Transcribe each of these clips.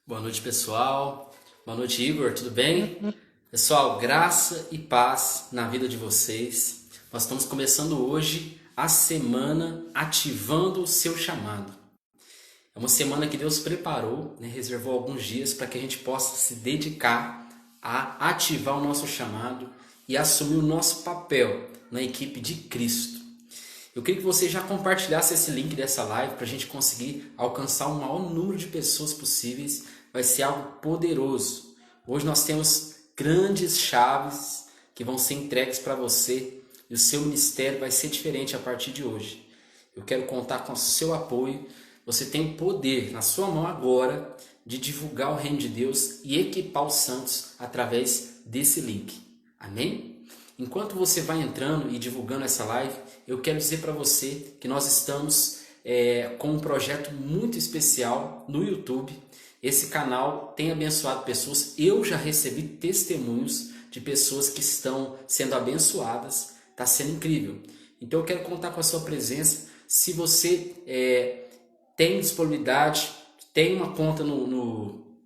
Boa noite, pessoal. Boa noite, Igor. Tudo bem? Pessoal, graça e paz na vida de vocês. Nós estamos começando hoje a semana ativando o seu chamado. É uma semana que Deus preparou, reservou alguns dias para que a gente possa se dedicar a ativar o nosso chamado e assumir o nosso papel na equipe de Cristo. Eu queria que você já compartilhasse esse link dessa live para a gente conseguir alcançar o maior número de pessoas possíveis. Vai ser algo poderoso. Hoje nós temos grandes chaves que vão ser entregues para você e o seu ministério vai ser diferente a partir de hoje. Eu quero contar com o seu apoio. Você tem o poder na sua mão agora de divulgar o reino de Deus e equipar os santos através desse link. Amém? Enquanto você vai entrando e divulgando essa live, eu quero dizer para você que nós estamos com um projeto muito especial no YouTube. Esse canal tem abençoado pessoas. Eu já recebi testemunhos de pessoas que estão sendo abençoadas. Está sendo incrível. Então eu quero contar com a sua presença. Se você tem disponibilidade, tem uma conta no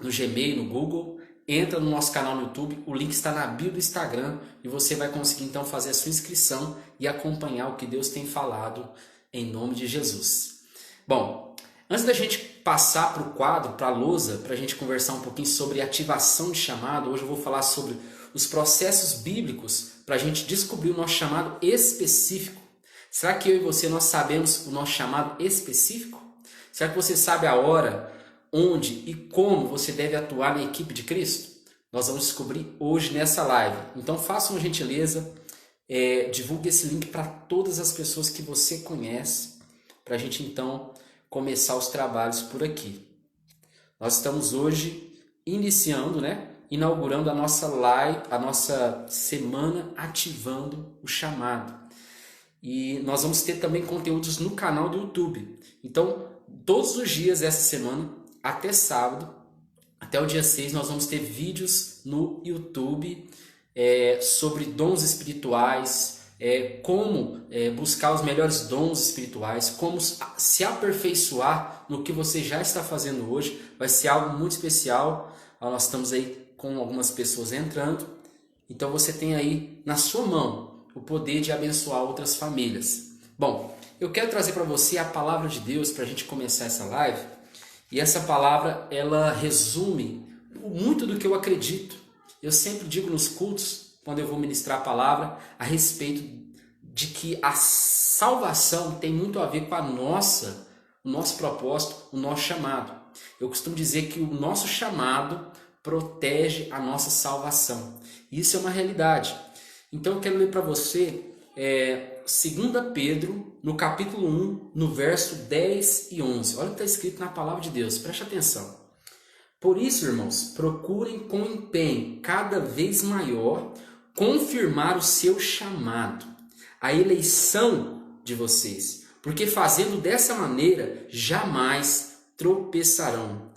Gmail, no Google, entra no nosso canal no YouTube, o link está na bio do Instagram e você vai conseguir então fazer a sua inscrição e acompanhar o que Deus tem falado em nome de Jesus. Bom, antes da gente passar para o quadro, para a lousa, para a gente conversar um pouquinho sobre ativação de chamado, hoje eu vou falar sobre os processos bíblicos para a gente descobrir o nosso chamado específico. Será que eu e você nós sabemos o nosso chamado específico? Será que você sabe a hora, onde e como você deve atuar na equipe de Cristo? Nós vamos descobrir hoje nessa live. Então faça uma gentileza, divulgue esse link para todas as pessoas que você conhece, para a gente então começar os trabalhos por aqui. Nós estamos hoje inaugurando a nossa live, a nossa semana ativando o chamado. E nós vamos ter também conteúdos no canal do YouTube. Então, todos os dias dessa semana, até sábado, até o dia 6, nós vamos ter vídeos no YouTube sobre dons espirituais, como buscar os melhores dons espirituais, como se aperfeiçoar no que você já está fazendo hoje. Vai ser algo muito especial. Nós estamos aí com algumas pessoas entrando. Então você tem aí na sua mão o poder de abençoar outras famílias. Bom, eu quero trazer para você a palavra de Deus para a gente começar essa live. E essa palavra, ela resume muito do que eu acredito. Eu sempre digo nos cultos, quando eu vou ministrar a palavra, a respeito de que a salvação tem muito a ver com o nosso propósito, o nosso chamado. Eu costumo dizer que o nosso chamado protege a nossa salvação. Isso é uma realidade. Então eu quero ler para você 2 Pedro, no capítulo 1, no verso 10 e 11. Olha o que está escrito na palavra de Deus, preste atenção. Por isso, irmãos, procurem com empenho cada vez maior confirmar o seu chamado, a eleição de vocês, porque fazendo dessa maneira jamais tropeçarão,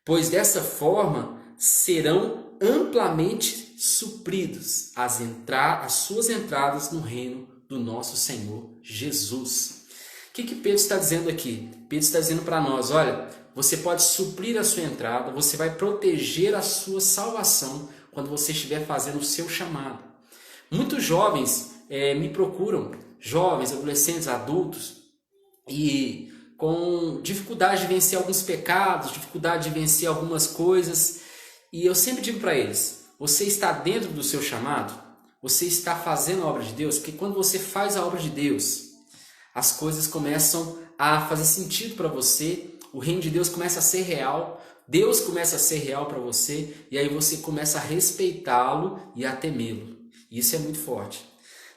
pois dessa forma serão amplamente supridos as suas entradas no reino do nosso Senhor Jesus. O que Pedro está dizendo aqui? Pedro está dizendo para nós, olha, você pode suprir a sua entrada, você vai proteger a sua salvação quando você estiver fazendo o seu chamado. Muitos jovens me procuram, jovens, adolescentes, adultos, e com dificuldade de vencer alguns pecados, dificuldade de vencer algumas coisas, e eu sempre digo para eles, você está dentro do seu chamado? Você está fazendo a obra de Deus? Porque quando você faz a obra de Deus, as coisas começam a fazer sentido para você, o reino de Deus começa a ser real, Deus começa a ser real para você, e aí você começa a respeitá-lo e a temê-lo. Isso é muito forte.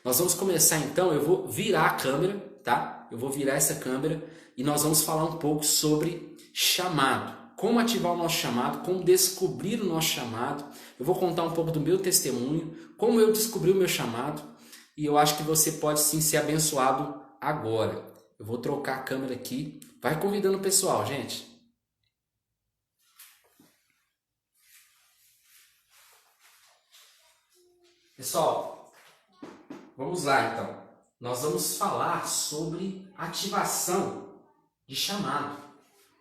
Nós vamos começar então, eu vou virar a câmera, tá? Eu vou virar essa câmera e nós vamos falar um pouco sobre chamado. Como ativar o nosso chamado, como descobrir o nosso chamado. Eu vou contar um pouco do meu testemunho, como eu descobri o meu chamado. E eu acho que você pode sim ser abençoado agora. Eu vou trocar a câmera aqui. Vai convidando o pessoal, gente. Pessoal, vamos lá então. Nós vamos falar sobre ativação de chamado.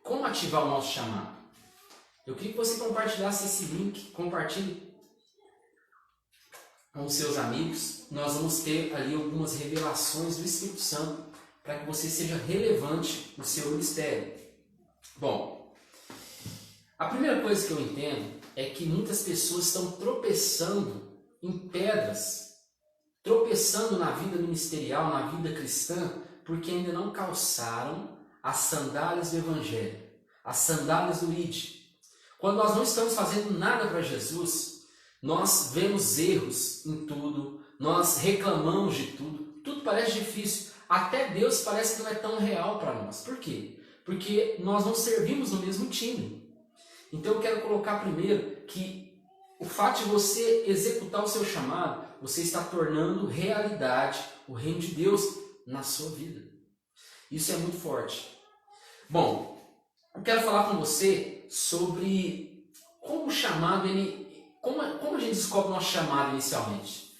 Como ativar o nosso chamado? Eu queria que você compartilhasse esse link, compartilhe com os seus amigos. Nós vamos ter ali algumas revelações do Espírito Santo para que você seja relevante no seu ministério. Bom, a primeira coisa que eu entendo é que muitas pessoas estão tropeçando em pedras, tropeçando na vida ministerial, na vida cristã, porque ainda não calçaram as sandálias do Evangelho, as sandálias do ID. Quando nós não estamos fazendo nada para Jesus, nós vemos erros em tudo, nós reclamamos de tudo, tudo parece difícil, até Deus parece que não é tão real para nós. Por quê? Porque nós não servimos no mesmo time. Então eu quero colocar primeiro que o fato de você executar o seu chamado, você está tornando realidade o reino de Deus na sua vida. Isso é muito forte. Bom, eu quero falar com você sobre como o chamado, como a gente descobre o nosso chamado inicialmente.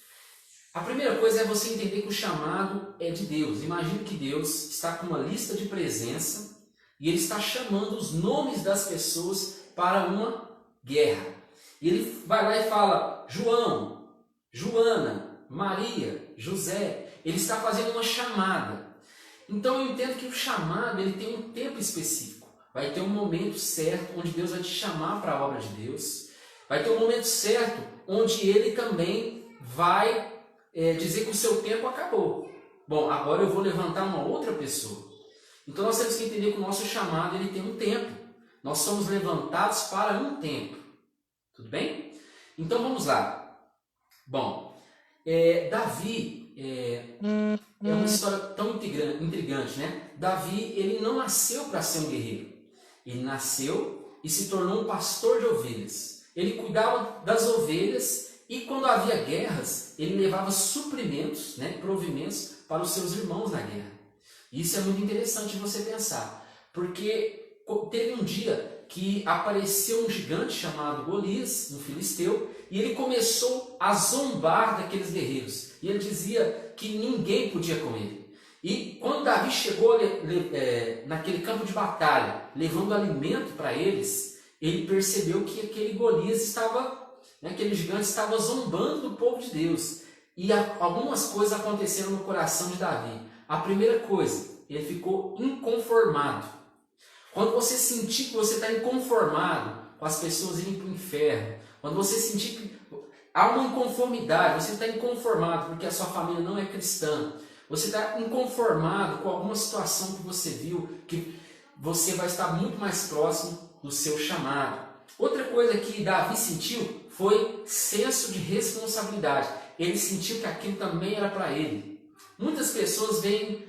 A primeira coisa é você entender que o chamado é de Deus. Imagine que Deus está com uma lista de presença e Ele está chamando os nomes das pessoas para uma guerra. E Ele vai lá e fala: João, Joana, Maria, José. Ele está fazendo uma chamada. Então eu entendo que o chamado ele tem um tempo específico. Vai ter um momento certo onde Deus vai te chamar para a obra de Deus. Vai ter um momento certo onde Ele também vai dizer que o seu tempo acabou. Bom, agora eu vou levantar uma outra pessoa. Então nós temos que entender que o nosso chamado ele tem um tempo. Nós somos levantados para um tempo. Tudo bem? Então vamos lá. Bom, Davi é uma história tão intrigante, né? Davi ele não nasceu para ser um guerreiro. Ele nasceu e se tornou um pastor de ovelhas. Ele cuidava das ovelhas e quando havia guerras, ele levava suprimentos, né, provimentos para os seus irmãos na guerra. Isso é muito interessante você pensar, porque teve um dia que apareceu um gigante chamado Golias, um filisteu, e ele começou a zombar daqueles guerreiros. E ele dizia que ninguém podia com ele. E quando Davi chegou naquele campo de batalha, levando alimento para eles, ele percebeu que aquele Golias estava, aquele gigante estava zombando do povo de Deus. E algumas coisas aconteceram no coração de Davi. A primeira coisa, ele ficou inconformado. Quando você sentir que você está inconformado com as pessoas irem para o inferno, quando você sentir que há uma inconformidade, você está inconformado porque a sua família não é cristã, você está inconformado com alguma situação que você viu, que você vai estar muito mais próximo do seu chamado. Outra coisa que Davi sentiu foi senso de responsabilidade. Ele sentiu que aquilo também era para ele. Muitas pessoas veem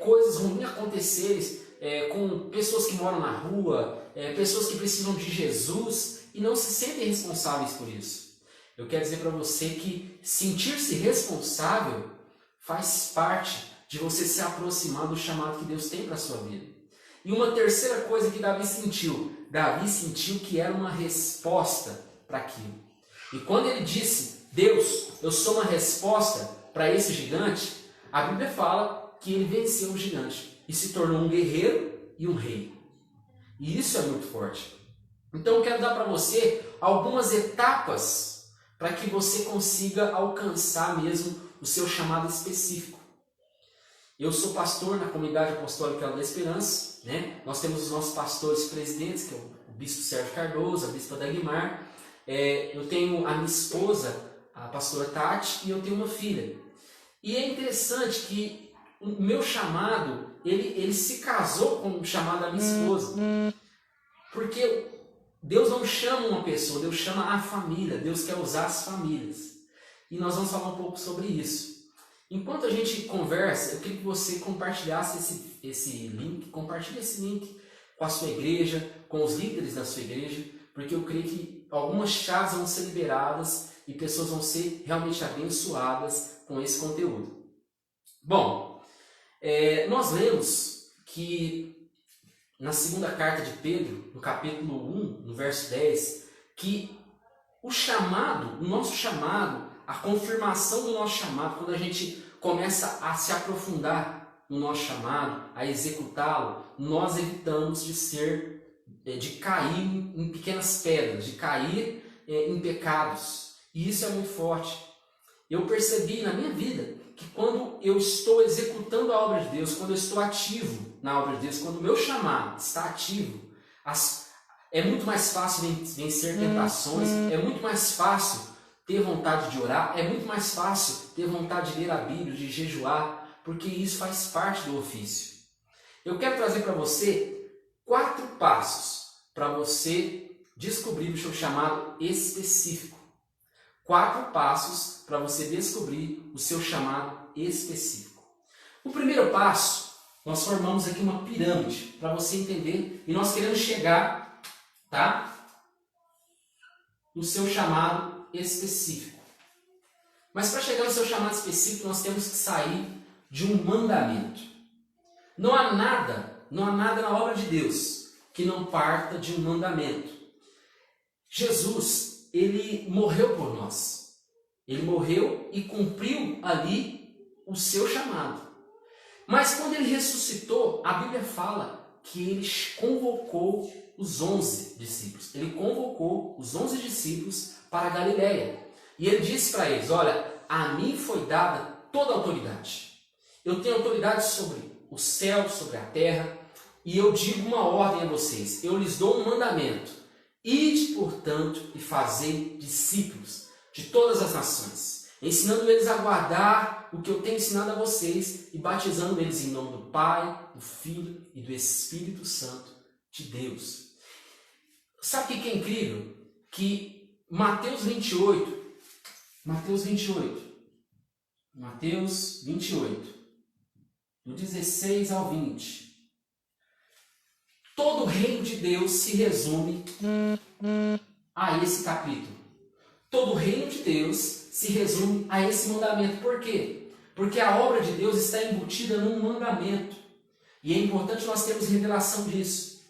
coisas ruins acontecerem com pessoas que moram na rua, pessoas que precisam de Jesus e não se sentem responsáveis por isso. Eu quero dizer para você que sentir-se responsável faz parte de você se aproximar do chamado que Deus tem para a sua vida. E uma terceira coisa que Davi sentiu que era uma resposta para aquilo. E quando ele disse, Deus, eu sou uma resposta para esse gigante, a Bíblia fala que ele venceu o gigante e se tornou um guerreiro e um rei. E isso é muito forte. Então eu quero dar para você algumas etapas para que você consiga alcançar mesmo o seu chamado específico. Eu sou pastor na Comunidade Apostólica da Esperança, né? Nós temos os nossos pastores presidentes, que é o bispo Sérgio Cardoso, a bispa Dagmar. Eu tenho a minha esposa, a pastora Tati, e eu tenho uma filha. E é interessante que o meu chamado, ele se casou com o chamado da minha esposa. Porque Deus não chama uma pessoa, Deus chama a família, Deus quer usar as famílias. E nós vamos falar um pouco sobre isso. Enquanto a gente conversa, eu queria que você compartilhasse esse link, compartilhe esse link com a sua igreja, com os líderes da sua igreja, porque eu creio que algumas chaves vão ser liberadas e pessoas vão ser realmente abençoadas com esse conteúdo. Bom, nós lemos que na segunda carta de Pedro, no capítulo 1, no verso 10, que o chamado, o nosso chamado, a confirmação do nosso chamado, quando a gente começa a se aprofundar no nosso chamado, a executá-lo, nós evitamos de ser de cair em pequenas pedras, de cair em pecados. E isso é muito forte. Eu percebi na minha vida que quando eu estou executando a obra de Deus, quando eu estou ativo na obra de Deus, quando o meu chamado está ativo, é muito mais fácil vencer tentações, é muito mais fácil ter vontade de orar, é muito mais fácil ter vontade de ler a Bíblia, de jejuar, porque isso faz parte do ofício. Eu quero trazer para você 4 passos para você descobrir o seu chamado específico. 4 passos para você descobrir o seu chamado específico. O primeiro passo, nós formamos aqui uma pirâmide para você entender, e nós queremos chegar, tá, no seu chamado específico. Mas para chegar no seu chamado específico, nós temos que sair de um mandamento. Não há nada na obra de Deus que não parta de um mandamento. Jesus, ele morreu por nós. Ele morreu e cumpriu ali o seu chamado. Mas quando ele ressuscitou, a Bíblia fala que ele convocou os 11 discípulos. Ele convocou os 11 discípulos para a Galileia. E ele disse para eles, olha, a mim foi dada toda a autoridade. Eu tenho autoridade sobre o céu, sobre a terra, e eu digo uma ordem a vocês. Eu lhes dou um mandamento. Ide, portanto, e fazei discípulos de todas as nações, ensinando eles a guardar o que eu tenho ensinado a vocês e batizando eles em nome do Pai, do Filho e do Espírito Santo de Deus. Sabe o que é incrível? Que Mateus 28, do 16 ao 20, todo o reino de Deus se resume a esse capítulo. Todo o reino de Deus se resume a esse mandamento. Por quê? Porque a obra de Deus está embutida num mandamento. E é importante nós termos revelação disso.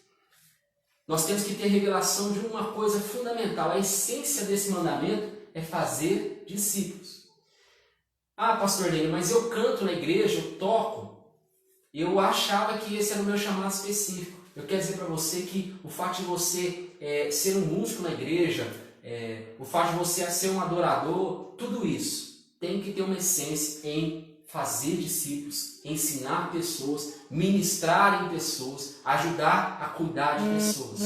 Nós temos que ter revelação de uma coisa fundamental. A essência desse mandamento é fazer discípulos. Ah, pastor Lênin, mas eu canto na igreja, eu toco. Eu achava que esse era o meu chamado específico. Eu quero dizer para você que o fato de você ser um músico na igreja, o fato de você ser um adorador, tudo isso tem que ter uma essência em fazer discípulos, ensinar pessoas, ministrar em pessoas, ajudar a cuidar de pessoas,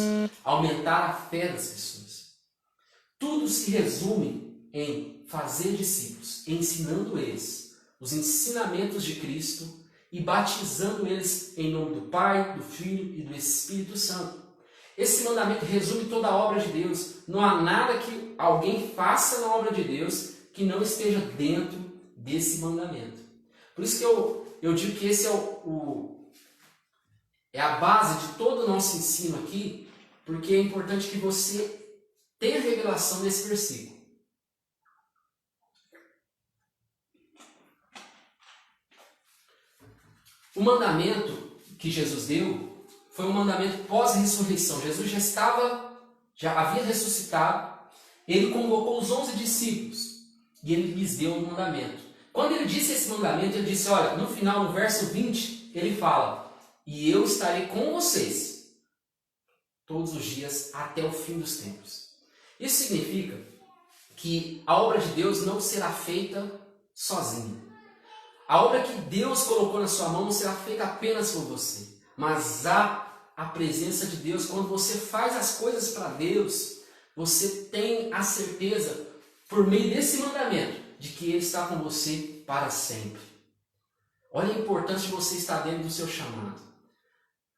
aumentar a fé das pessoas. Tudo se resume em fazer discípulos, ensinando eles os ensinamentos de Cristo e batizando eles em nome do Pai, do Filho e do Espírito Santo. Esse mandamento resume toda a obra de Deus. Não há nada que alguém faça na obra de Deus que não esteja dentro desse mandamento. Por isso que eu digo que esse é a base de todo o nosso ensino aqui, porque é importante que você tenha revelação desse versículo. O mandamento que Jesus deu foi um mandamento pós-ressurreição. Jesus já havia ressuscitado, ele convocou os 11 discípulos e ele lhes deu um mandamento. Quando ele disse esse mandamento, ele disse, olha, no final, no verso 20, ele fala, e eu estarei com vocês todos os dias até o fim dos tempos. Isso significa que a obra de Deus não será feita sozinha. A obra que Deus colocou na sua mão não será feita apenas por você, mas há a presença de Deus. Quando você faz as coisas para Deus, você tem a certeza, por meio desse mandamento, de que Ele está com você para sempre. Olha a importância de você estar dentro do seu chamado.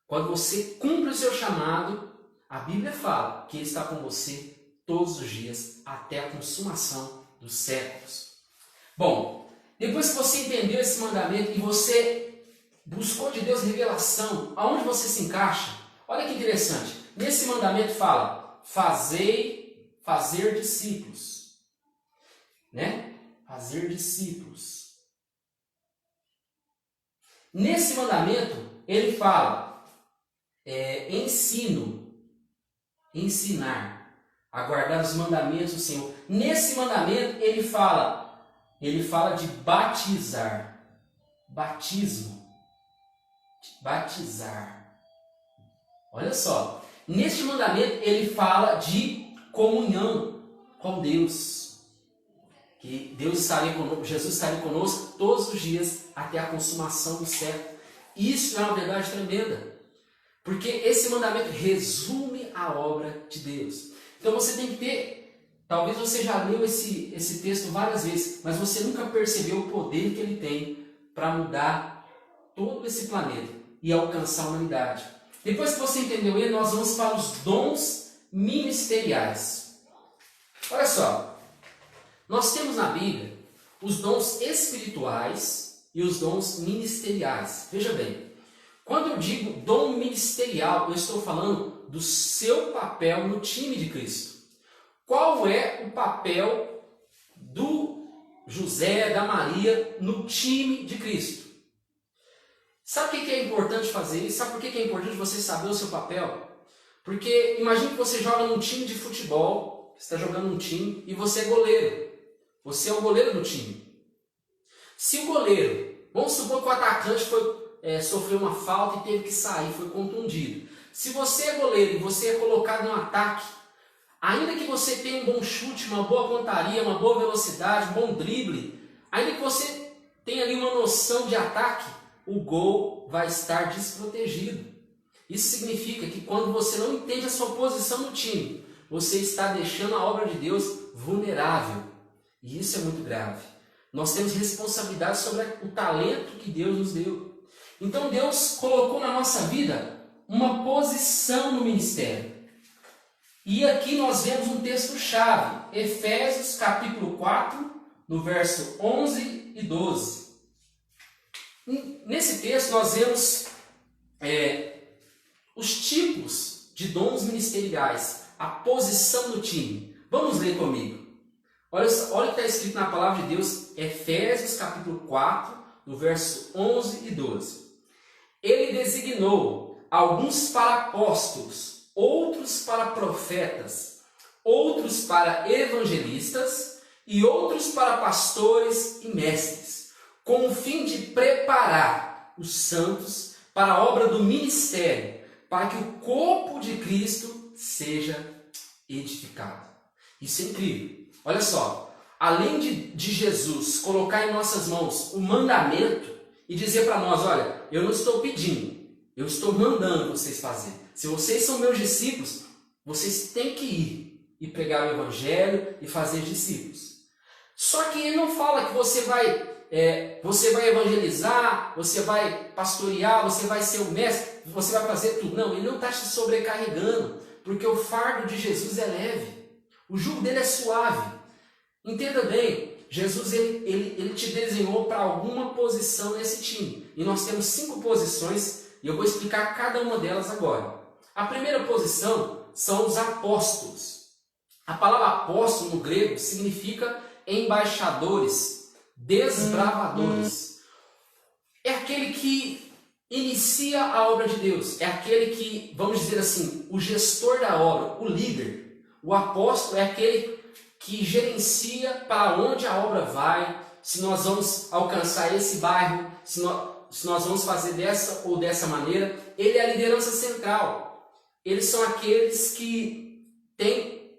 Quando você cumpre o seu chamado, a Bíblia fala que Ele está com você todos os dias, até a consumação dos séculos. Bom, depois que você entendeu esse mandamento e você buscou de Deus revelação, aonde você se encaixa? Olha que interessante. Nesse mandamento fala, fazer discípulos. Né? Fazer discípulos. Nesse mandamento, ele fala, ensinar, a guardar os mandamentos do Senhor. Nesse mandamento, ele fala de batizar. Batismo. Batizar. Olha só. Neste mandamento ele fala de comunhão com Deus. Que Deus estaria conosco, Jesus estaria conosco todos os dias até a consumação do século. Isso é uma verdade tremenda. Porque esse mandamento resume a obra de Deus. Então você tem que ter, talvez você já leu esse texto várias vezes, mas você nunca percebeu o poder que ele tem para mudar todo esse planeta e alcançar a humanidade. Depois que você entendeu ele, nós vamos para os dons ministeriais. Olha só, nós temos na Bíblia os dons espirituais e os dons ministeriais. Veja bem, quando eu digo dom ministerial, eu estou falando do seu papel no time de Cristo. Qual é o papel do José, da Maria, no time de Cristo? Sabe o que é importante fazer isso? Sabe por que é importante você saber o seu papel? Porque imagine que você joga num time de futebol, você está jogando num time e você é goleiro. Você é o goleiro do time. Se o goleiro, vamos supor que o atacante sofreu uma falta e teve que sair, foi contundido. Se você é goleiro e você é colocado no ataque, ainda que você tenha um bom chute, uma boa pontaria, uma boa velocidade, um bom drible, ainda que você tenha ali uma noção de ataque, o gol vai estar desprotegido. Isso significa que quando você não entende a sua posição no time, você está deixando a obra de Deus vulnerável. E isso é muito grave. Nós temos responsabilidade sobre o talento que Deus nos deu. Então Deus colocou na nossa vida uma posição no ministério. E aqui nós vemos um texto-chave, Efésios capítulo 4, no verso 11 e 12. Nesse texto nós vemos os tipos de dons ministeriais, a posição no time. Vamos ler comigo. Olha o que está escrito na palavra de Deus, Efésios capítulo 4, no verso 11 e 12. Ele designou alguns para apóstolos, outros para profetas, outros para evangelistas e outros para pastores e mestres, com o fim de preparar os santos para a obra do ministério, para que o corpo de Cristo seja edificado. Isso é incrível. Olha só, além de Jesus colocar em nossas mãos o mandamento e dizer para nós, olha, eu não estou pedindo, eu estou mandando vocês fazerem. Se vocês são meus discípulos, vocês têm que ir e pregar o evangelho e fazer discípulos. Só que ele não fala que você vai evangelizar, você vai pastorear, você vai ser o mestre, você vai fazer tudo. Não, ele não está te sobrecarregando, porque o fardo de Jesus é leve. O jugo dele é suave. Entenda bem, Jesus ele te desenhou para alguma posição nesse time. E nós temos 5 posições e eu vou explicar cada uma delas agora. A primeira posição são os apóstolos. A palavra apóstolo no grego significa embaixadores, desbravadores. É aquele que inicia a obra de Deus. É aquele que, vamos dizer assim, o gestor da obra, o líder. O apóstolo é aquele que gerencia para onde a obra vai, se nós vamos alcançar esse bairro, se nós vamos fazer dessa ou dessa maneira. Ele é a liderança central. Eles são aqueles que têm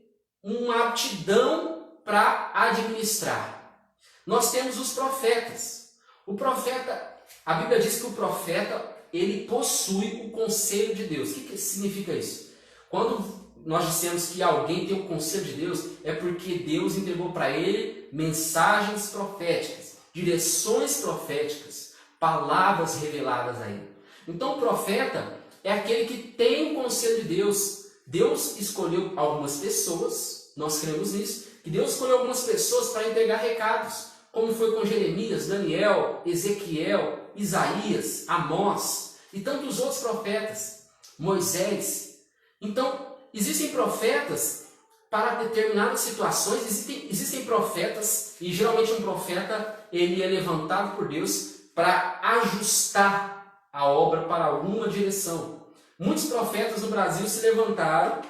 uma aptidão para administrar. Nós temos os profetas. O profeta, a Bíblia diz que o profeta, ele possui o conselho de Deus. O que significa isso? Quando nós dissemos que alguém tem o conselho de Deus, é porque Deus entregou para ele mensagens proféticas, direções proféticas, palavras reveladas a ele. Então o profeta é aquele que tem o conselho de Deus. Deus escolheu algumas pessoas, nós cremos nisso, que Deus escolheu algumas pessoas para entregar recados, como foi com Jeremias, Daniel, Ezequiel, Isaías, Amós e tantos outros profetas, Moisés. Então, existem profetas para determinadas situações, existem profetas, e geralmente um profeta ele é levantado por Deus para ajustar a obra para alguma direção. Muitos profetas no Brasil se levantaram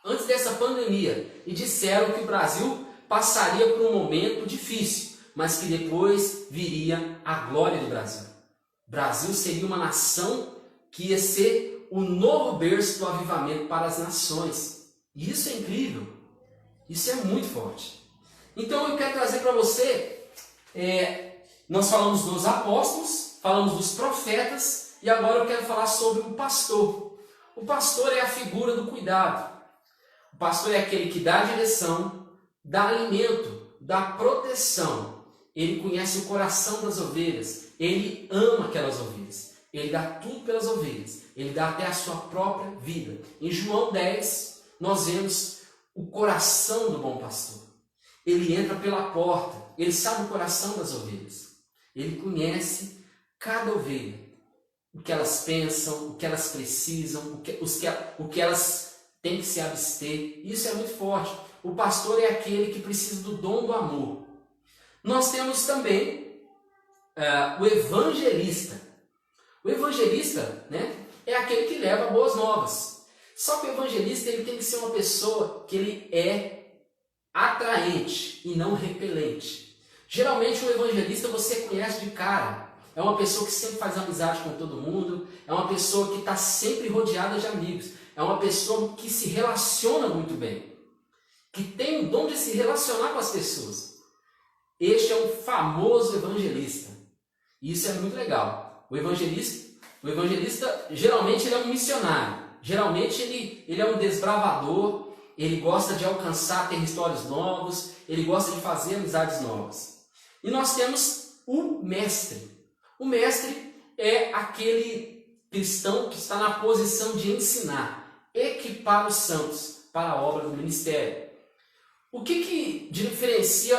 antes dessa pandemia e disseram que o Brasil passaria por um momento difícil, mas que depois viria a glória do Brasil. O Brasil seria uma nação que ia ser o novo berço do avivamento para as nações. E isso é incrível. Isso é muito forte. Então eu quero trazer para você, nós falamos dos apóstolos, falamos dos profetas, e agora eu quero falar sobre o pastor. O pastor é a figura do cuidado. O pastor é aquele que dá direção, dá alimento, dá proteção. Ele conhece o coração das ovelhas, ele ama aquelas ovelhas, ele dá tudo pelas ovelhas, ele dá até a sua própria vida. Em João 10, nós vemos o coração do bom pastor. Ele entra pela porta, ele sabe o coração das ovelhas, ele conhece cada ovelha, o que elas pensam, o que elas precisam, o que elas têm que se abster. Isso é muito forte. O pastor é aquele que precisa do dom do amor. Nós temos também o evangelista. O evangelista, né, é aquele que leva boas novas. Só que o evangelista ele tem que ser uma pessoa que ele é atraente e não repelente. Geralmente o evangelista você conhece de cara. É uma pessoa que sempre faz amizade com todo mundo. É uma pessoa que está sempre rodeada de amigos. É uma pessoa que se relaciona muito bem. Que tem o dom de se relacionar com as pessoas. Este é o famoso evangelista. E isso é muito legal. O evangelista geralmente ele é um missionário. Geralmente ele é um desbravador. Ele gosta de alcançar territórios novos. Ele gosta de fazer amizades novas. E nós temos o mestre. O mestre é aquele cristão que está na posição de ensinar, equipar os santos para a obra do ministério. O que diferencia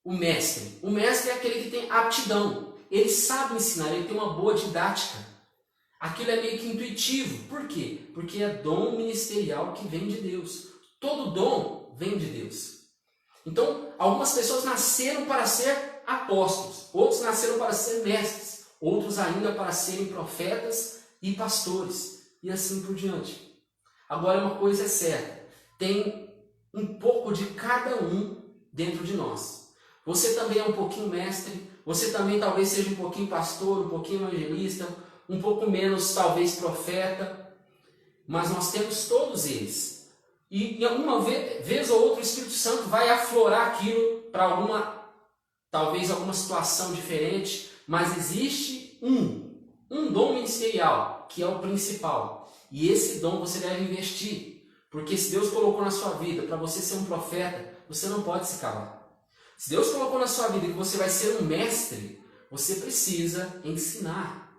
o mestre? O mestre é aquele que tem aptidão. Ele sabe ensinar, ele tem uma boa didática. Aquilo é meio que intuitivo. Por quê? Porque é dom ministerial que vem de Deus. Todo dom vem de Deus. Então, algumas pessoas nasceram para ser apóstolos, outros nasceram para ser mestres, outros ainda para serem profetas e pastores, e assim por diante. Agora, uma coisa é certa, tem um pouco de cada um dentro de nós. Você também é um pouquinho mestre, você também talvez seja um pouquinho pastor, um pouquinho evangelista, um pouco menos talvez profeta, mas nós temos todos eles. E em alguma vez ou outra o Espírito Santo vai aflorar aquilo para talvez alguma situação diferente, mas existe um dom ministerial, que é o principal. E esse dom você deve investir, porque se Deus colocou na sua vida para você ser um profeta, você não pode se calar. Se Deus colocou na sua vida que você vai ser um mestre, você precisa ensinar.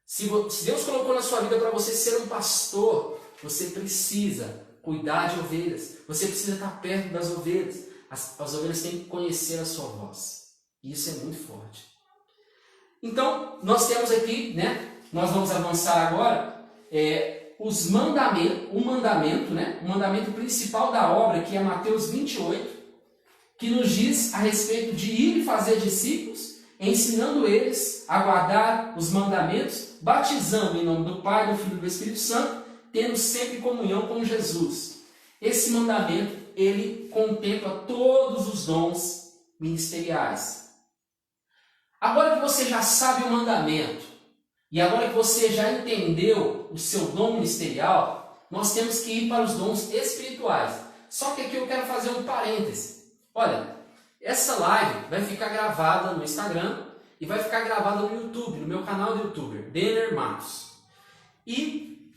Se Deus colocou na sua vida para você ser um pastor, você precisa cuidar de ovelhas, você precisa estar perto das ovelhas. As ovelhas têm que conhecer a sua voz. E isso é muito forte. Então, nós temos aqui, né? Nós vamos avançar agora, o mandamento principal da obra, que é Mateus 28, que nos diz a respeito de ir e fazer discípulos, ensinando eles a guardar os mandamentos, batizando em nome do Pai, do Filho e do Espírito Santo, tendo sempre comunhão com Jesus. Esse mandamento, ele contempla todos os dons ministeriais. Agora que você já sabe o mandamento, e agora que você já entendeu o seu dom ministerial, nós temos que ir para os dons espirituais. Só que aqui eu quero fazer um parêntese. Olha, essa live vai ficar gravada no Instagram e vai ficar gravada no YouTube, no meu canal do YouTuber, Denner Matos. E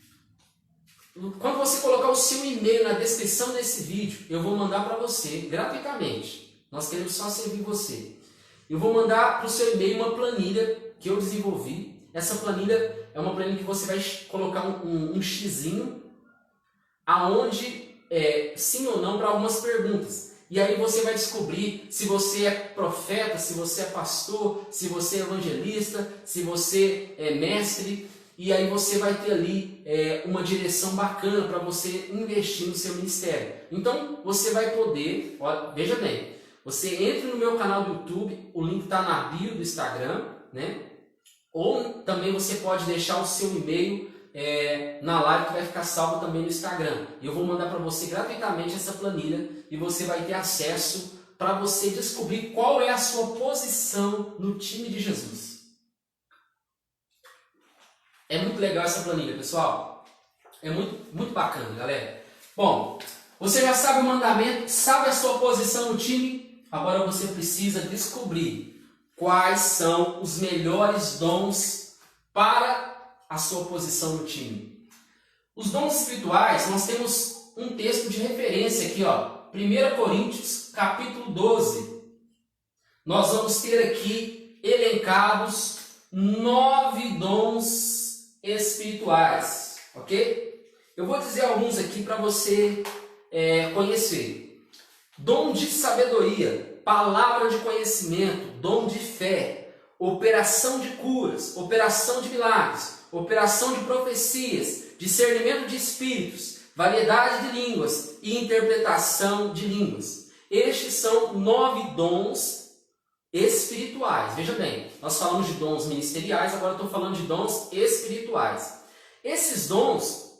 quando você colocar o seu e-mail na descrição desse vídeo, eu vou mandar para você gratuitamente. Nós queremos só servir você. Eu vou mandar para o seu e-mail uma planilha que eu desenvolvi. Essa planilha é uma planilha que você vai colocar um xizinho aonde sim ou não para algumas perguntas. E aí você vai descobrir se você é profeta, se você é pastor, se você é evangelista, se você é mestre. E aí você vai ter ali uma direção bacana para você investir no seu ministério. Então você vai poder, veja bem, você entra no meu canal do YouTube, o link está na bio do Instagram, né? Ou também você pode deixar o seu e-mail na live que vai ficar salvo também no Instagram. Eu vou mandar para você gratuitamente essa planilha e você vai ter acesso para você descobrir qual é a sua posição no time de Jesus. É muito legal essa planilha, pessoal. É muito bacana, galera. Bom, você já sabe o mandamento, sabe a sua posição no time? Agora você precisa descobrir quais são os melhores dons para a sua posição no time. Os dons espirituais, nós temos um texto de referência aqui, ó, 1 Coríntios, capítulo 12. Nós vamos ter aqui elencados 9 dons espirituais, ok? Eu vou dizer alguns aqui para você conhecer. Dom de sabedoria, palavra de conhecimento, dom de fé, operação de curas, operação de milagres, operação de profecias, discernimento de espíritos, variedade de línguas e interpretação de línguas. Estes são 9 dons espirituais. Veja bem, nós falamos de dons ministeriais, agora eu estou falando de dons espirituais. Esses dons,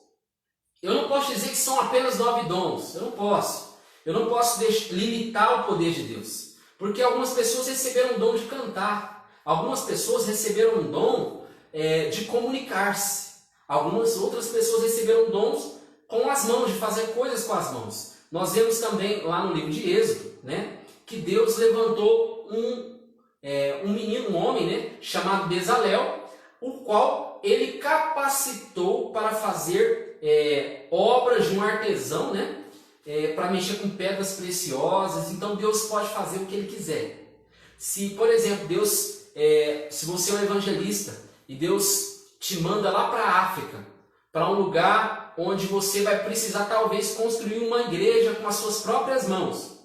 eu não posso dizer que são apenas 9 dons. Eu não posso. Eu não posso limitar o poder de Deus. Porque algumas pessoas receberam o dom de cantar. Algumas pessoas receberam um dom de comunicar-se. Algumas outras pessoas receberam dons com as mãos, de fazer coisas com as mãos. Nós vemos também lá no livro de Êxodo, né, que Deus levantou um menino, um homem, né, chamado Bezalel, o qual ele capacitou para fazer obras de um artesão, né, para mexer com pedras preciosas. Então Deus pode fazer o que Ele quiser. Se, por exemplo, se você é um evangelista e Deus te manda lá para a África, para um lugar onde você vai precisar talvez construir uma igreja com as suas próprias mãos,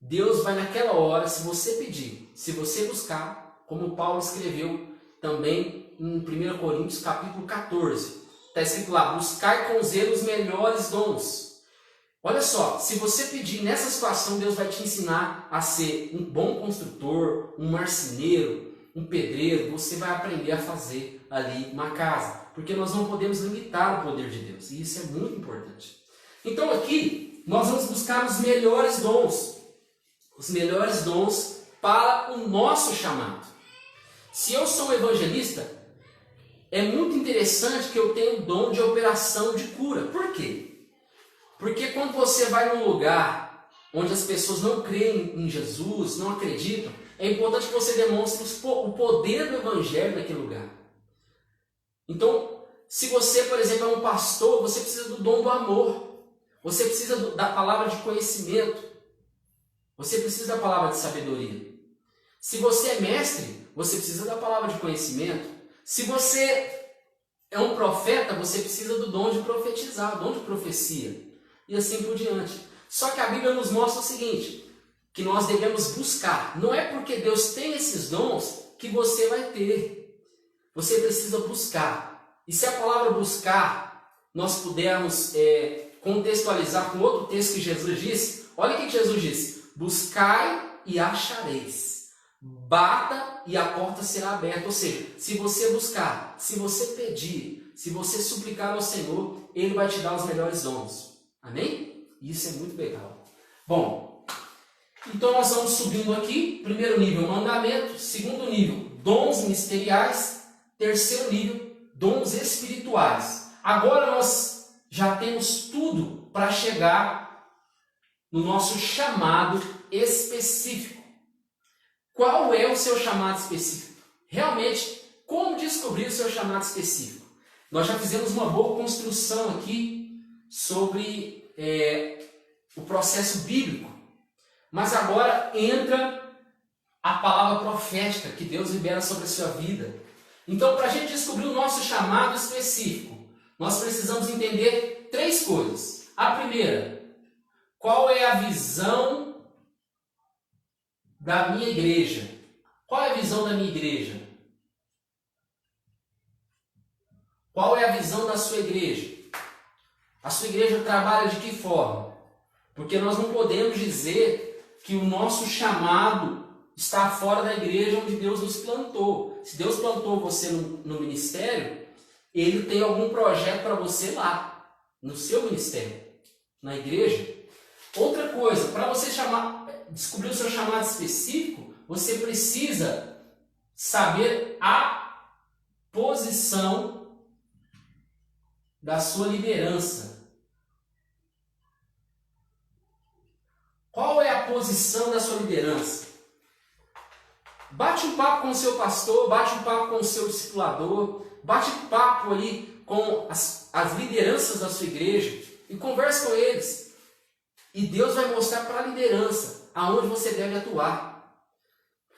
Deus vai naquela hora, se você pedir, se você buscar, como Paulo escreveu também em 1 Coríntios capítulo 14, está escrito lá: buscai com zelo os melhores dons. Olha só, se você pedir nessa situação, Deus vai te ensinar a ser um bom construtor, um marceneiro, um pedreiro. Você vai aprender a fazer ali uma casa, porque nós não podemos limitar o poder de Deus, e isso é muito importante. Então aqui, nós vamos buscar os melhores dons para o nosso chamado. Se eu sou um evangelista, é muito interessante que eu tenha o dom de operação de cura. Por quê? Porque quando você vai num lugar onde as pessoas não creem em Jesus, não acreditam, é importante que você demonstre o poder do evangelho naquele lugar. Então, se você, por exemplo, é um pastor, você precisa do dom do amor. Você precisa da palavra de conhecimento. Você precisa da palavra de sabedoria. Se você é mestre, você precisa da palavra de conhecimento. Se você é um profeta, você precisa do dom de profetizar, o dom de profecia. E assim por diante. Só que a Bíblia nos mostra o seguinte, que nós devemos buscar. Não é porque Deus tem esses dons que você vai ter. Você precisa buscar. E se a palavra buscar, nós pudermos contextualizar com outro texto que Jesus disse, olha o que Jesus disse: buscai e achareis, bata e a porta será aberta. Ou seja, se você buscar, se você pedir, se você suplicar ao Senhor, Ele vai te dar os melhores dons. Amém? Isso é muito legal. Bom, então nós vamos subindo aqui. Primeiro nível, mandamento. Segundo nível, dons ministeriais. Terceiro nível, dons espirituais. Agora nós já temos tudo para chegar no nosso chamado específico. Qual é o seu chamado específico? Realmente, como descobrir o seu chamado específico? Nós já fizemos uma boa construção aqui sobre o processo bíblico, mas agora entra a palavra profética que Deus libera sobre a sua vida. Então, para a gente descobrir o nosso chamado específico, nós precisamos entender 3 coisas. A primeira, qual é a visão da minha igreja? Qual é a visão da minha igreja? Qual é a visão da sua igreja? A sua igreja trabalha de que forma? Porque nós não podemos dizer que o nosso chamado está fora da igreja onde Deus nos plantou. Se Deus plantou você no ministério, Ele tem algum projeto para você lá, no seu ministério, na igreja. Outra coisa, para você descobrir o seu chamado específico, você precisa saber a posição da sua liderança? Qual é a posição da sua liderança? Bate um papo com o seu pastor, bate um papo com o seu discipulador, bate um papo ali com as lideranças da sua igreja e converse com eles. E Deus vai mostrar para a liderança aonde você deve atuar.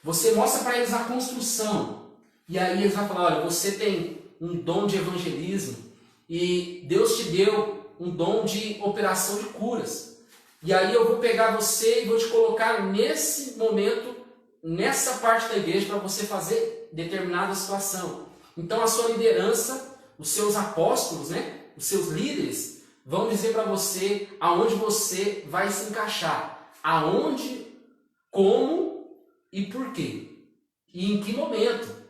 Você mostra para eles a construção. E aí eles vão falar, olha, você tem um dom de evangelismo e Deus te deu um dom de operação de curas. E aí eu vou pegar você e vou te colocar nesse momento, nessa parte da igreja para você fazer determinada situação. Então a sua liderança, os seus apóstolos, né, os seus líderes, vão dizer para você aonde você vai se encaixar, aonde, como e por quê. E em que momento.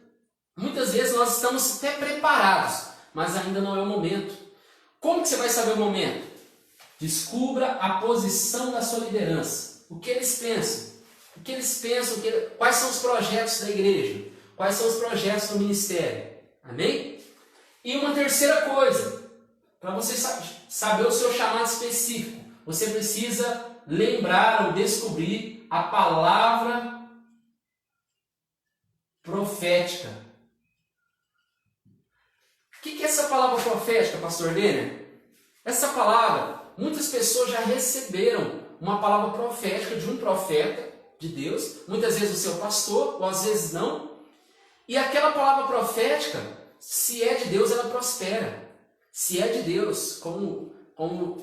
Muitas vezes nós estamos até preparados, mas ainda não é o momento. Como que você vai saber o momento? Descubra a posição da sua liderança. O que eles pensam? O que eles pensam? Quais são os projetos da igreja? Quais são os projetos do ministério? Amém? E uma terceira coisa, para você saber o seu chamado específico, você precisa lembrar ou descobrir a palavra profética. O que é essa palavra profética, pastor Denner? Essa palavra, muitas pessoas já receberam uma palavra profética de um profeta de Deus, muitas vezes o seu pastor, ou às vezes não. E aquela palavra profética, se é de Deus, ela prospera. Se é de Deus, como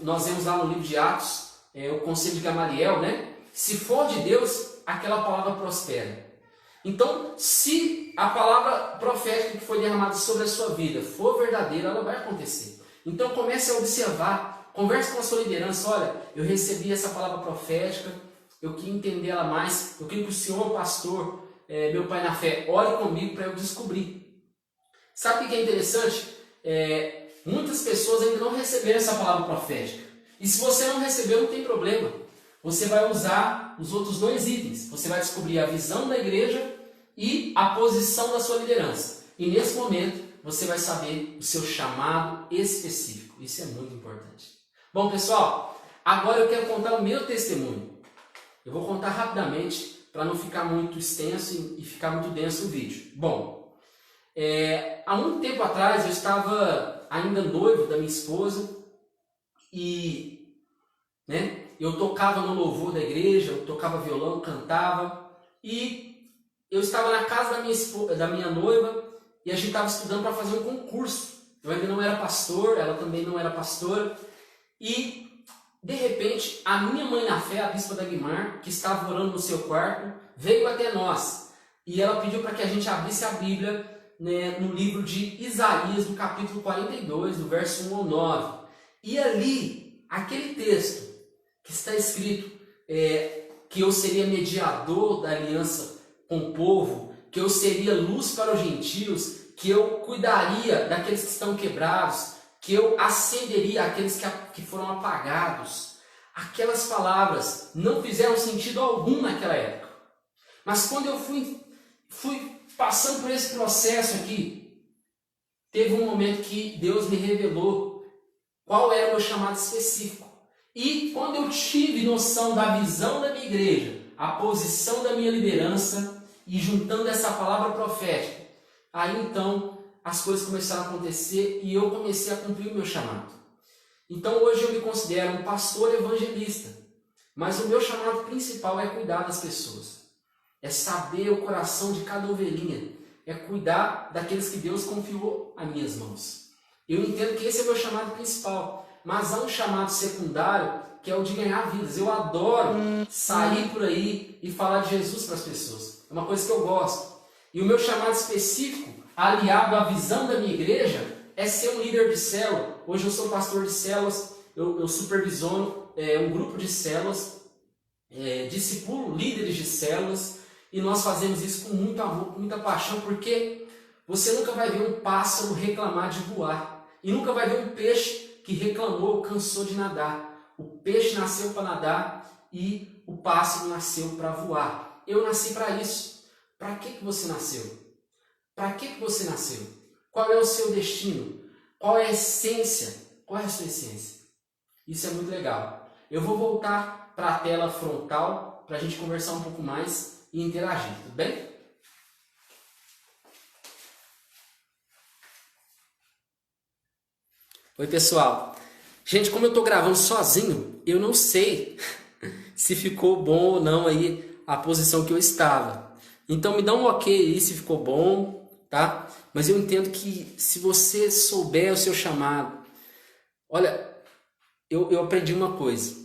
nós vemos lá no livro de Atos, o conselho de Gamaliel, né? Se for de Deus, aquela palavra prospera. Então, se a palavra profética que foi derramada sobre a sua vida for verdadeira, ela vai acontecer. Então comece a observar, converse com a sua liderança, olha, eu recebi essa palavra profética, eu queria entender ela mais, eu queria que o senhor, pastor, meu pai na fé, ore comigo para eu descobrir. Sabe o que é interessante? Muitas pessoas ainda não receberam essa palavra profética. E se você não recebeu, não tem problema. Você vai usar os outros dois itens. Você vai descobrir a visão da igreja e a posição da sua liderança. E nesse momento, você vai saber o seu chamado específico. Isso é muito importante. Bom, pessoal, agora eu quero contar o meu testemunho. Eu vou contar rapidamente para não ficar muito extenso e ficar muito denso o vídeo. Bom, há muito tempo atrás eu estava ainda noivo da minha esposa e eu tocava no louvor da igreja, eu tocava violão, cantava e eu estava na casa da minha noiva e a gente estava estudando para fazer um concurso. Eu ainda não era pastor, ela também não era pastora e de repente a minha mãe na fé, a bispa da Guimar, que estava orando no seu quarto, veio até nós e ela pediu para que a gente abrisse a Bíblia, né, no livro de Isaías, no capítulo 42, do verso 1 ao 9. E ali, aquele texto que está escrito que eu seria mediador da aliança com o povo, que eu seria luz para os gentios, que eu cuidaria daqueles que estão quebrados, que eu acenderia aqueles que foram apagados. Aquelas palavras não fizeram sentido algum naquela época. Mas quando eu fui passando por esse processo aqui, teve um momento que Deus me revelou qual era o meu chamado específico. E quando eu tive noção da visão da minha igreja, a posição da minha liderança e juntando essa palavra profética, aí então as coisas começaram a acontecer e eu comecei a cumprir o meu chamado. Então hoje eu me considero um pastor evangelista, mas o meu chamado principal é cuidar das pessoas. É saber o coração de cada ovelhinha, é cuidar daqueles que Deus confiou a minhas mãos. Eu entendo que esse é o meu chamado principal. Mas há um chamado secundário que é o de ganhar vidas. Eu adoro sair por aí e falar de Jesus para as pessoas. É uma coisa que eu gosto. E o meu chamado específico, aliado à visão da minha igreja, é ser um líder de célula. Hoje eu sou pastor de células, eu supervisiono um grupo de células, discipulo líderes de células, e nós fazemos isso com muito amor, com muita paixão, porque você nunca vai ver um pássaro reclamar de voar. E nunca vai ver um peixe que reclamou, cansou de nadar. O peixe nasceu para nadar e o pássaro nasceu para voar. Eu nasci para isso. Para que você nasceu? Para que você nasceu? Qual é o seu destino? Qual é a essência? Qual é a sua essência? Isso é muito legal. Eu vou voltar para a tela frontal para a gente conversar um pouco mais e interagir, tudo bem? Oi, pessoal. Gente, como eu estou gravando sozinho, eu não sei se ficou bom ou não aí a posição que eu estava. Então me dá um ok aí se ficou bom, tá? Mas eu entendo que se você souber o seu chamado, olha, eu aprendi uma coisa.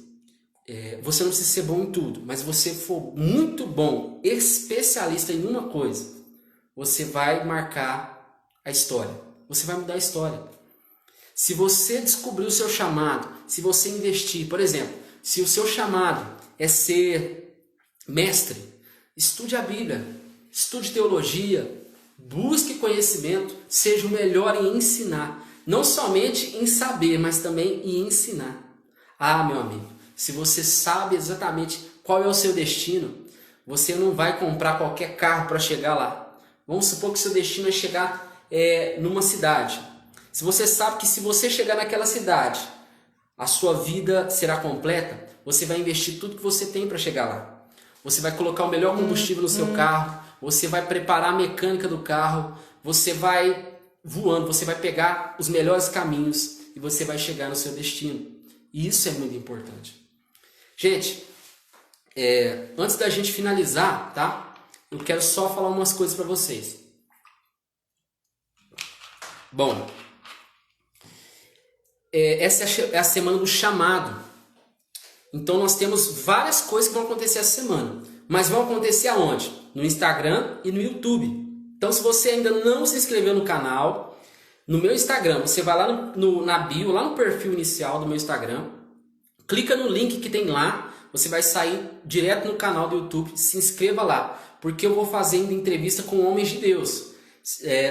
Você não precisa ser bom em tudo, mas se você for muito bom, especialista em uma coisa, você vai marcar a história. Você vai mudar a história. Se você descobrir o seu chamado, se você investir, por exemplo, se o seu chamado é ser mestre, estude a Bíblia, estude teologia, busque conhecimento, seja o melhor em ensinar. Não somente em saber, mas também em ensinar. Ah, meu amigo, se você sabe exatamente qual é o seu destino, você não vai comprar qualquer carro para chegar lá. Vamos supor que seu destino é chegar numa cidade. Se você sabe que se você chegar naquela cidade, a sua vida será completa, você vai investir tudo que você tem para chegar lá. Você vai colocar o melhor combustível no seu carro, você vai preparar a mecânica do carro, você vai voando, você vai pegar os melhores caminhos e você vai chegar no seu destino. E isso é muito importante. Gente, antes da gente finalizar, tá? Eu quero só falar umas coisas para vocês. Bom, essa é a semana do chamado. Então nós temos várias coisas que vão acontecer essa semana. Mas vão acontecer aonde? No Instagram e no YouTube. Então se você ainda não se inscreveu no canal, no meu Instagram, você vai lá na bio, lá no perfil inicial do meu Instagram, clica no link que tem lá, você vai sair direto no canal do YouTube, se inscreva lá, porque eu vou fazendo entrevista com homens de Deus.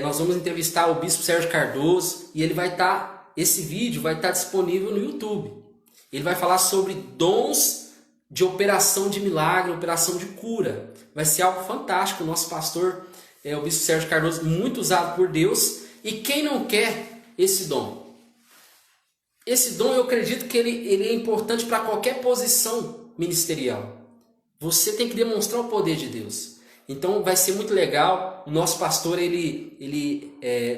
Nós vamos entrevistar o Bispo Sérgio Cardoso e esse vídeo vai estar disponível no YouTube. Ele vai falar sobre dons de operação de milagre, operação de cura. Vai ser algo fantástico. O nosso pastor, o Bispo Sérgio Cardoso, muito usado por Deus. E quem não quer esse dom? Esse dom eu acredito que ele é importante para qualquer posição ministerial. Você tem que demonstrar o poder de Deus. Então vai ser muito legal. O nosso pastor ele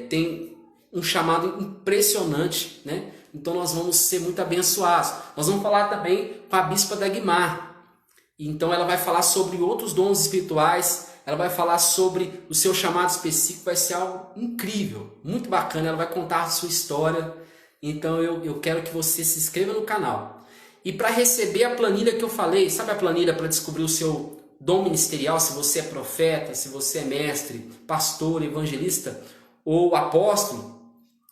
tem um chamado impressionante, né? Então nós vamos ser muito abençoados. Nós vamos falar também com a Bispa Dagmar. Então ela vai falar sobre outros dons espirituais. Ela vai falar sobre o seu chamado específico. Vai ser algo incrível, muito bacana. Ela vai contar a sua história. Então eu quero que você se inscreva no canal. E para receber a planilha que eu falei, sabe a planilha para descobrir o seu dom ministerial, se você é profeta, se você é mestre, pastor, evangelista ou apóstolo,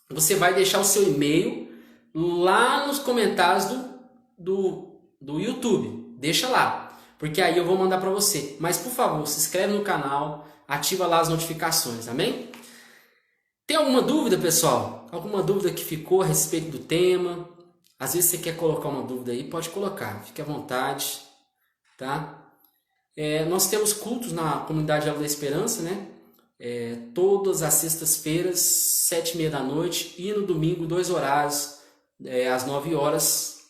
você vai deixar o seu e-mail lá nos comentários do YouTube. Deixa lá, porque aí eu vou mandar para você. Mas por favor, se inscreve no canal, ativa lá as notificações, amém? Tem alguma dúvida, pessoal? Alguma dúvida que ficou a respeito do tema? Às vezes você quer colocar uma dúvida aí, pode colocar, fique à vontade, tá? Nós temos cultos na comunidade Alvo da Esperança, né? Todas as sextas-feiras, 7h30 da noite, e no domingo, 2 horários, às 9 horas,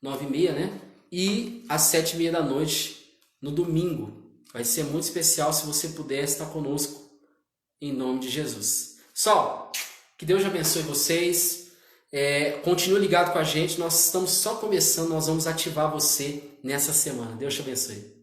9h30, né? E às 7h30 da noite, no domingo. Vai ser muito especial se você puder estar conosco, em nome de Jesus. Pessoal, que Deus abençoe vocês. Continue ligado com a gente, nós estamos só começando, nós vamos ativar você nessa semana. Deus te abençoe.